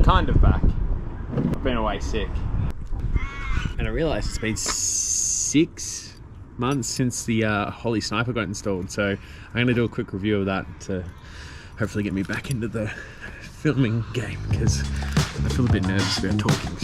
kind of back. I've been away sick. And I realised it's been 6 months since the Holley Sniper got installed, so I'm going to do a quick review of that to hopefully get me back into the filming game, because I feel a bit nervous about talking.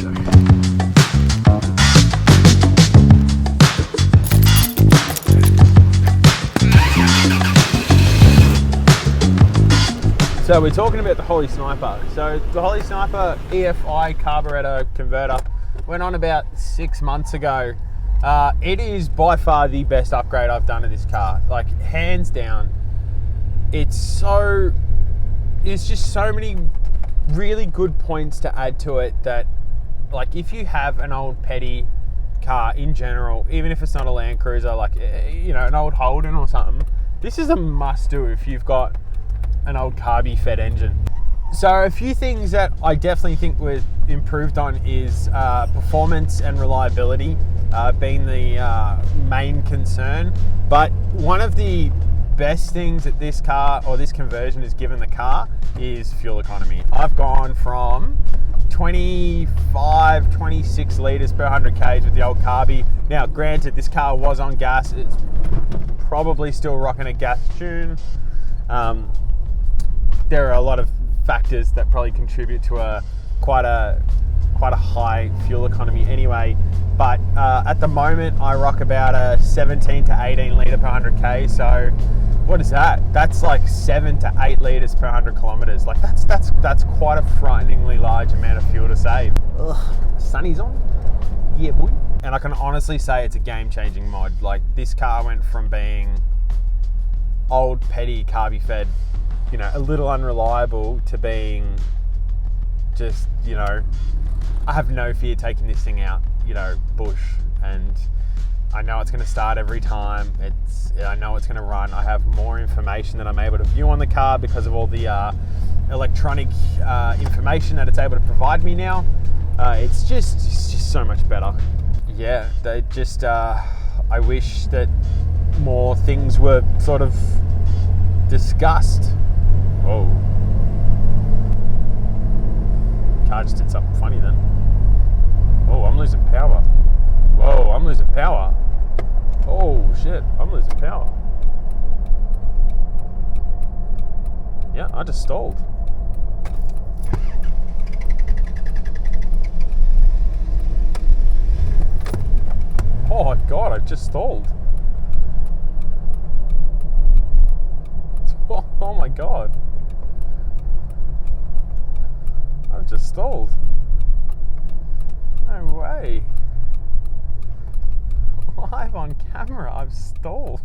So we're talking about the Holley Sniper. So the Holley Sniper EFI carburetor converter went on about 6 months ago. It is by far the best upgrade I've done to this car, like hands down. It's just so many really good points to add to it that, like, if you have an old petty car in general, even if it's not a Land Cruiser, like, you know, an old Holden or something, this is a must do if you've got an old carby fed engine. So a few things that I definitely think were improved on is performance and reliability being the main concern. But one of the best things that this car, or this conversion, has given the car is fuel economy. I've gone from 25, 26 litres per 100 k's with the old carby. Now, granted, this car was on gas. It's probably still rocking a gas tune. There are a lot of factors that probably contribute to quite a high fuel economy anyway, but at the moment I rock about a 17 to 18 litre per 100k. So what is that? That's like 7 to 8 litres per 100 kilometres. Like that's quite a frighteningly large amount of fuel to save. Ugh, sunny's on, yeah boy. And I can honestly say it's a game-changing mod. Like, this car went from being old petty carby fed, you know, a little unreliable, to being just, you know, I have no fear taking this thing out, you know, bush, and I know it's going to start every time. I know it's going to run. I have more information that I'm able to view on the car because of all the electronic information that it's able to provide me now. It's just so much better. Yeah, they just, I wish that more things were sort of discussed. Whoa. Car just did something funny then. Oh, I'm losing power. Whoa, I'm losing power. Oh shit, I'm losing power. Yeah, I just stalled. Oh my god, I just stalled. Oh my god. I've just stalled. No way. Live on camera, I've stalled.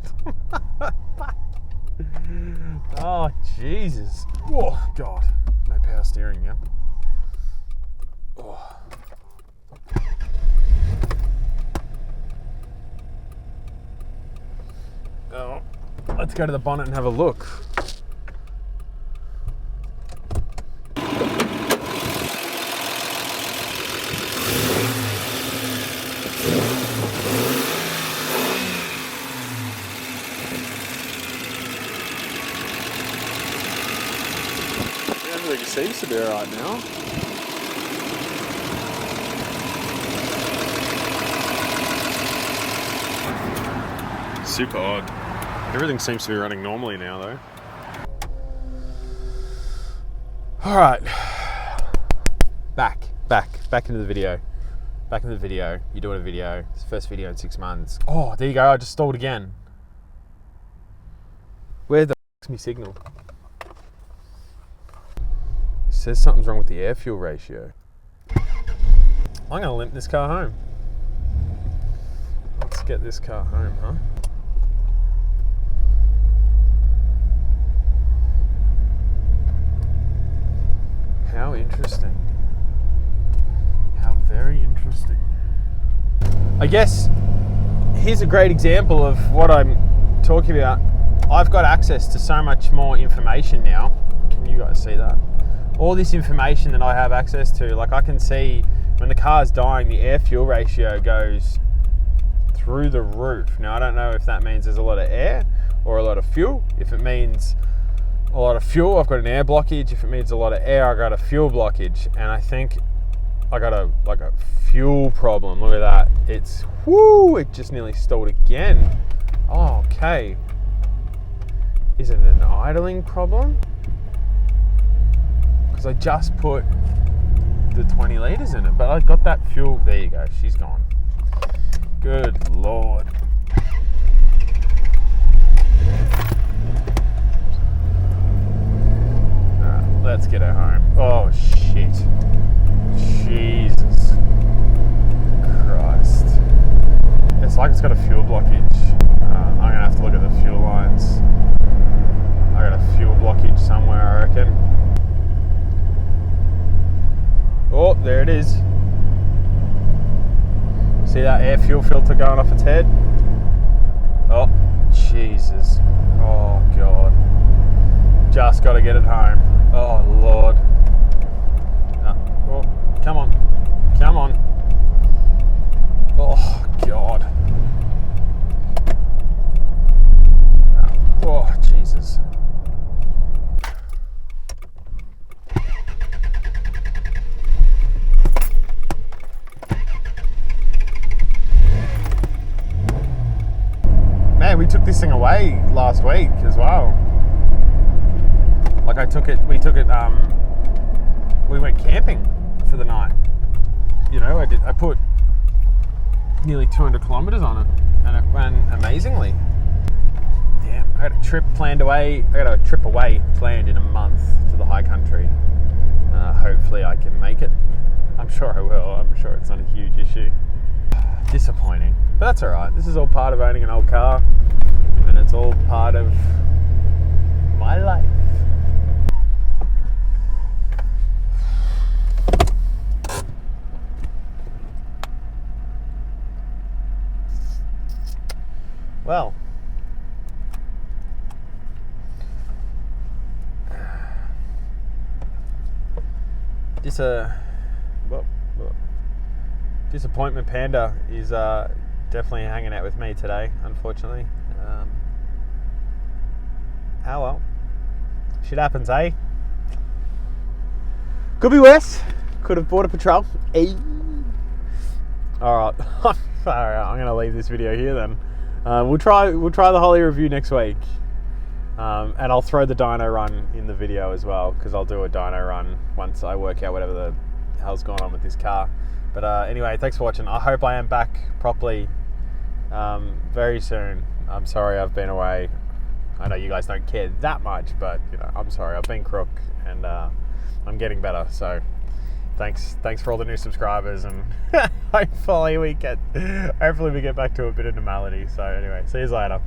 Oh, Jesus. Oh, God. No power steering now. Oh. Oh. Let's go to the bonnet and have a look. Everything seems to be alright now. Super odd. Everything seems to be running normally now though. Alright. Back into the video. Back into the video. You're doing a video. It's the first video in 6 months. Oh, there you go. I just stalled again. Where the f***'s my signal? It says something's wrong with the air fuel ratio. I'm going to limp this car home. Let's get this car home, huh? How interesting. How very interesting. I guess here's a great example of what I'm talking about. I've got access to so much more information now. Can you guys see that? All this information that I have access to, like I can see when the car's dying, the air fuel ratio goes through the roof. Now I don't know if that means there's a lot of air or a lot of fuel. If it means a lot of fuel, I've got an air blockage. If it needs a lot of air, I got a fuel blockage. And I think I got a fuel problem. Look at that. It's, whoo, it just nearly stalled again. Oh, okay. Is it an idling problem? Because I just put the 20 litres in it, but I got that fuel. There you go, she's gone. Good Lord. Alright, let's get her home. Oh, shit. Jesus Christ. It's like it's got a fuel blockage. I'm going to have to look at the fuel lines. I got a fuel blockage somewhere, I reckon. Oh, there it is. See that air fuel filter going off its head? Oh, Jesus. Oh, God. Just got to get it home. Oh, Lord. Oh, come on. Come on. Oh, God. Oh, Jesus. Man, we took this thing away last week as well. Like we went camping for the night. You know, I put nearly 200 kilometers on it and it ran amazingly. Damn, I got a trip away planned in a month to the high country. Hopefully I can make it. I'm sure I will. I'm sure it's not a huge issue. Disappointing, but that's all right. This is all part of owning an old car, and it's all part of my life. Well, Disappointment Panda is definitely hanging out with me today, unfortunately. Oh well. Shit happens, eh? Could be worse. Could have bought a Patrol. Alright. Alright, I'm gonna leave this video here then. We'll try the Holley review next week. And I'll throw the dyno run in the video as well, because I'll do a dyno run once I work out whatever the hell's going on with this car. But anyway, thanks for watching. I hope I am back properly very soon. I'm sorry I've been away. I know you guys don't care that much, but you know, I'm sorry. I've been crook and I'm getting better. So thanks for all the new subscribers, and hopefully we get back to a bit of normality. So anyway, see you later.